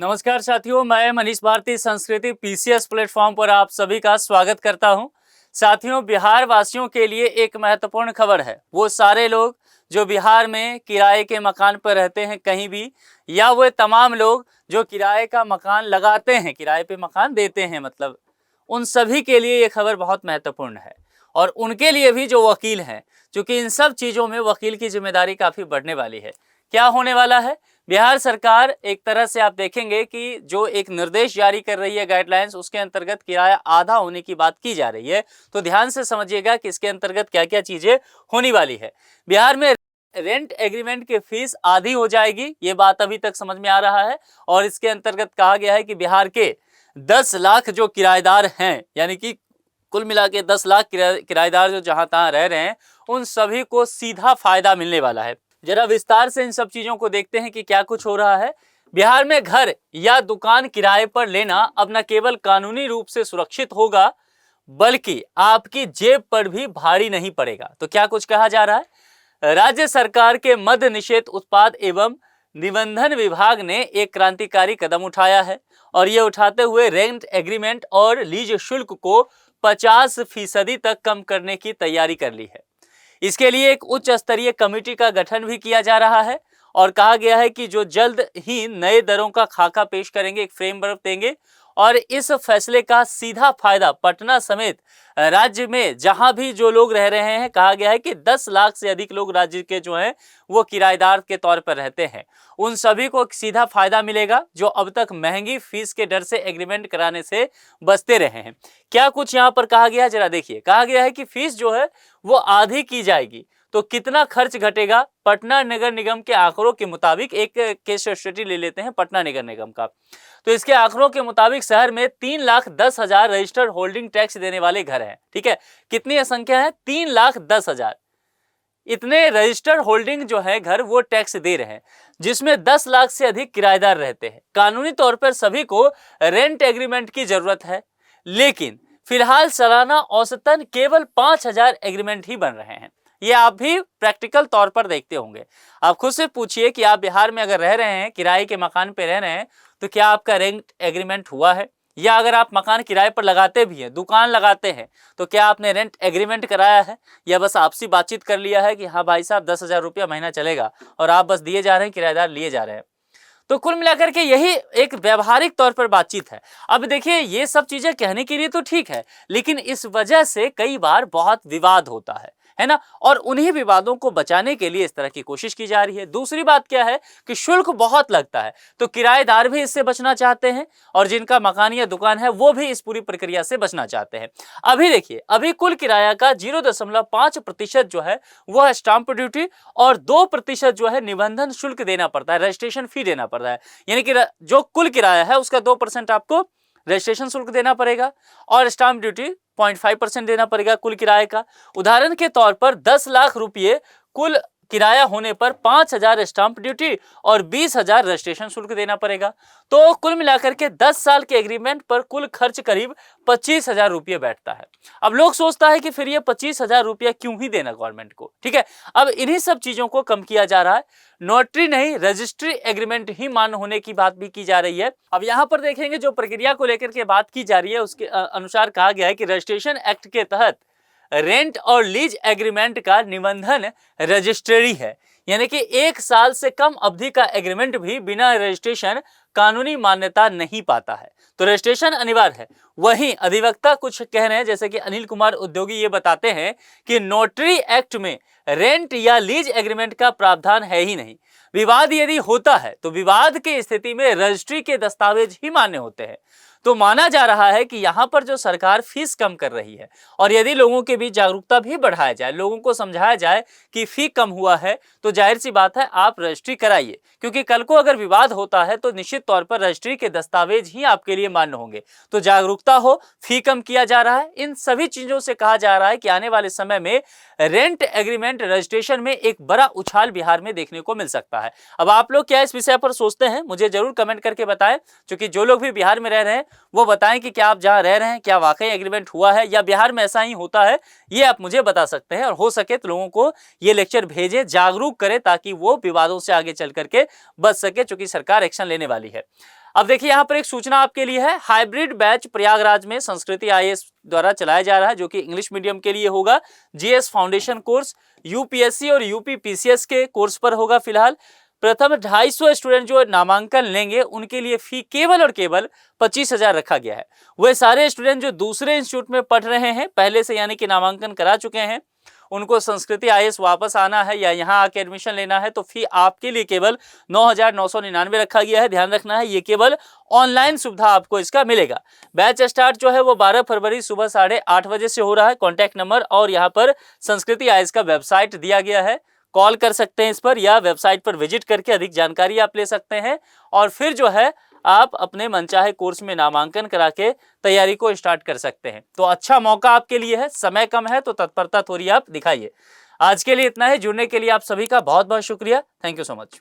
नमस्कार साथियों, मैं मनीष भारती संस्कृति पीसीएस प्लेटफॉर्म पर आप सभी का स्वागत करता हूं। साथियों, बिहार वासियों के लिए एक महत्वपूर्ण खबर है। वो सारे लोग जो बिहार में किराए के मकान पर रहते हैं कहीं भी, या वो तमाम लोग जो किराए का मकान लगाते हैं, किराए पे मकान देते हैं, मतलब उन सभी के लिए ये खबर बहुत महत्वपूर्ण है। और उनके लिए भी जो वकील हैं, क्योंकि इन सब चीज़ों में वकील की जिम्मेदारी काफ़ी बढ़ने वाली है। क्या होने वाला है? बिहार सरकार एक तरह से आप देखेंगे कि जो एक निर्देश जारी कर रही है, गाइडलाइंस, उसके अंतर्गत किराया आधा होने की बात की जा रही है। तो ध्यान से समझिएगा कि इसके अंतर्गत क्या क्या चीज़ें होने वाली है। बिहार में रेंट एग्रीमेंट की फीस आधी हो जाएगी, ये बात अभी तक समझ में आ रहा है। और इसके अंतर्गत कहा गया है कि बिहार के 10 लाख जो किराएदार हैं, यानी कि कुल मिला के 10 लाख किराएदार जो जहां तहां रह रहे हैं, उन सभी को सीधा फायदा मिलने वाला है। जरा विस्तार से इन सब चीजों को देखते हैं कि क्या कुछ हो रहा है। बिहार में घर या दुकान किराए पर लेना अब न केवल कानूनी रूप से सुरक्षित होगा, बल्कि आपकी जेब पर भी भारी नहीं पड़ेगा। तो क्या कुछ कहा जा रहा है? राज्य सरकार के मद्य निषेध उत्पाद एवं निबंधन विभाग ने एक क्रांतिकारी कदम उठाया है, और ये उठाते हुए रेंट एग्रीमेंट और लीज शुल्क को 50% तक कम करने की तैयारी कर ली है। इसके लिए एक उच्च स्तरीय कमेटी का गठन भी किया जा रहा है, और कहा गया है कि जो जल्द ही नए दरों का खाका पेश करेंगे, एक फ्रेमवर्क देंगे। और इस फैसले का सीधा फायदा पटना समेत राज्य में जहां भी जो लोग रह रहे हैं, कहा गया है कि 10 लाख से अधिक लोग राज्य के जो हैं वो किराएदार के तौर पर रहते हैं, उन सभी को सीधा फायदा मिलेगा, जो अब तक महंगी फीस के डर से एग्रीमेंट कराने से बचते रहे हैं। क्या कुछ यहाँ पर कहा गया है, जरा देखिए। कहा गया है कि फीस जो है वो आधी की जाएगी। तो कितना खर्च घटेगा? पटना नगर निगम के आंकड़ों के मुताबिक, एक केस स्टडी ले लेते हैं पटना नगर निगम का। तो इसके आंकड़ों के मुताबिक शहर में 3,10,000 रजिस्टर्ड होल्डिंग टैक्स देने वाले घर हैं। ठीक है, कितनी संख्या है? 3,10,000। इतने रजिस्टर्ड होल्डिंग जो है घर, वो टैक्स दे रहे हैं, जिसमें 10 लाख से अधिक किराएदार रहते हैं। कानूनी तौर पर सभी को रेंट एग्रीमेंट की जरूरत है, लेकिन फिलहाल सालाना औसतन केवल 5,000 एग्रीमेंट ही बन रहे हैं। ये आप भी प्रैक्टिकल तौर पर देखते होंगे। आप खुद से पूछिए कि आप बिहार में अगर रह रहे हैं, किराए के मकान पे रह रहे हैं, तो क्या आपका रेंट एग्रीमेंट हुआ है? या अगर आप मकान किराए पर लगाते भी हैं, दुकान लगाते हैं, तो क्या आपने रेंट एग्रीमेंट कराया है? या बस आपसी बातचीत कर लिया है कि हाँ भाई साहब 10,000 रुपया महीना चलेगा, और आप बस दिए जा रहे हैं, किराएदार लिए जा रहे हैं। तो कुल मिलाकर के यही एक व्यवहारिक तौर पर बातचीत है। अब देखिए, ये सब चीजें कहने के लिए तो ठीक है, लेकिन इस वजह से कई बार बहुत विवाद होता है ना। और उन्हीं विवादों को बचाने के लिए इस तरह की कोशिश की जा रही है। दूसरी बात क्या है कि शुल्क बहुत लगता है, तो किराएदार भी इससे बचना चाहते हैं, और जिनका मकान या दुकान है वो भी इस पूरी प्रक्रिया से बचना चाहते हैं। अभी देखिए, अभी कुल किराया का 0.5% जो है वो है स्टाम्प ड्यूटी, और 2% जो है निबंधन शुल्क देना पड़ता है, रजिस्ट्रेशन फी देना पड़ता है। यानी कि जो कुल किराया है उसका 2% आपको रजिस्ट्रेशन शुल्क देना पड़ेगा, और स्टाम्प ड्यूटी 0.5% देना पड़ेगा कुल किराए का। उदाहरण के तौर पर 10 लाख रुपये कुल किराया होने पर 5,000 स्टाम्प ड्यूटी और 20,000 रजिस्ट्रेशन शुल्क देना पड़ेगा। तो कुल मिलाकर के 10 साल के एग्रीमेंट पर कुल खर्च करीब 25,000 रुपये बैठता है। अब लोग सोचता है कि फिर ये 25,000 रुपया क्यों ही देना गवर्नमेंट को। ठीक है, अब इन्हीं सब चीजों को कम किया जा रहा है। नोटरी नहीं, रजिस्ट्री एग्रीमेंट ही मान्य होने की बात भी की जा रही है। अब यहाँ पर देखेंगे, जो प्रक्रिया को लेकर के बात की जा रही है उसके अनुसार कहा गया है कि रजिस्ट्रेशन एक्ट के तहत रेंट और लीज एग्रीमेंट का निबंधन रजिस्ट्री है, यानी कि 1 साल से कम अवधि का एग्रीमेंट भी बिना रजिस्ट्रेशन कानूनी मान्यता नहीं पाता है। तो रजिस्ट्रेशन अनिवार्य है। वहीं अधिवक्ता कुछ कह रहे हैं, जैसे कि अनिल कुमार उद्योगी, ये बताते हैं कि नोटरी एक्ट में रेंट या लीज एग्रीमेंट का प्रावधान है ही नहीं। विवाद यदि होता है तो विवाद की स्थिति में रजिस्ट्री के दस्तावेज ही मान्य होते हैं। तो माना जा रहा है कि यहाँ पर जो सरकार फीस कम कर रही है, और यदि लोगों के बीच जागरूकता भी बढ़ाया जाए, लोगों को समझाया जाए कि फी कम हुआ है, तो जाहिर सी बात है आप रजिस्ट्री कराइए, क्योंकि कल को अगर विवाद होता है तो निश्चित तौर पर रजिस्ट्री के दस्तावेज ही आपके लिए मान्य होंगे। तो जागरूकता हो, फी कम किया जा रहा है, इन सभी चीजों से कहा जा रहा है कि आने वाले समय में रेंट एग्रीमेंट रजिस्ट्रेशन में एक बड़ा उछाल बिहार में देखने को मिल सकता है। अब आप लोग क्या इस विषय पर सोचते हैं, मुझे जरूर कमेंट करके बताएं। क्योंकि जो लोग भी बिहार में रह रहे हैं वो बताएं कि क्या आप जहां रह रहे हैं क्या वाकई एग्रीमेंट हुआ है, या बिहार में ऐसा ही होता है, ये आप मुझे बता सकते हैं। और हो सके तो लोगों को ये लेक्चर भेजें, जागरूक करें, ताकि वो विवादों से आगे चल करके बच सके, चूंकि सरकार एक्शन लेने वाली है। अब देखिए यहाँ पर एक सूचना आपके लिए है, हाइब्रिड बैच प्रयागराज में संस्कृति आईएएस द्वारा चलाया जा रहा है, जो कि इंग्लिश मीडियम के लिए होगा। जीएस फाउंडेशन कोर्स यूपीएससी और यूपी पीसीएस के कोर्स पर होगा। फिलहाल प्रथम 250 स्टूडेंट जो नामांकन लेंगे उनके लिए फी केवल और केवल 25,000 रखा गया है। वह सारे स्टूडेंट जो दूसरे इंस्टीट्यूट में पढ़ रहे हैं पहले से, यानी कि नामांकन करा चुके हैं, उनको संस्कृति आईएएस वापस आना है या यहाँ आके एडमिशन लेना है तो फी आपके लिए केवल 9,999 रखा गया है। ध्यान रखना है, ये केवल ऑनलाइन सुविधा आपको इसका मिलेगा। बैच स्टार्ट जो है वो 12 फरवरी सुबह 8:30 बजे से हो रहा है। कॉन्टैक्ट नंबर और यहाँ पर संस्कृति आईएएस का वेबसाइट दिया गया है, कॉल कर सकते हैं इस पर या वेबसाइट पर विजिट करके अधिक जानकारी आप ले सकते हैं और फिर जो है आप अपने मनचाहे कोर्स में नामांकन करा के तैयारी को स्टार्ट कर सकते हैं। तो अच्छा मौका आपके लिए है, समय कम है तो तत्परता थोड़ी आप दिखाइए। आज के लिए इतना है। जुड़ने के लिए आप सभी का बहुत बहुत शुक्रिया। Thank you so much.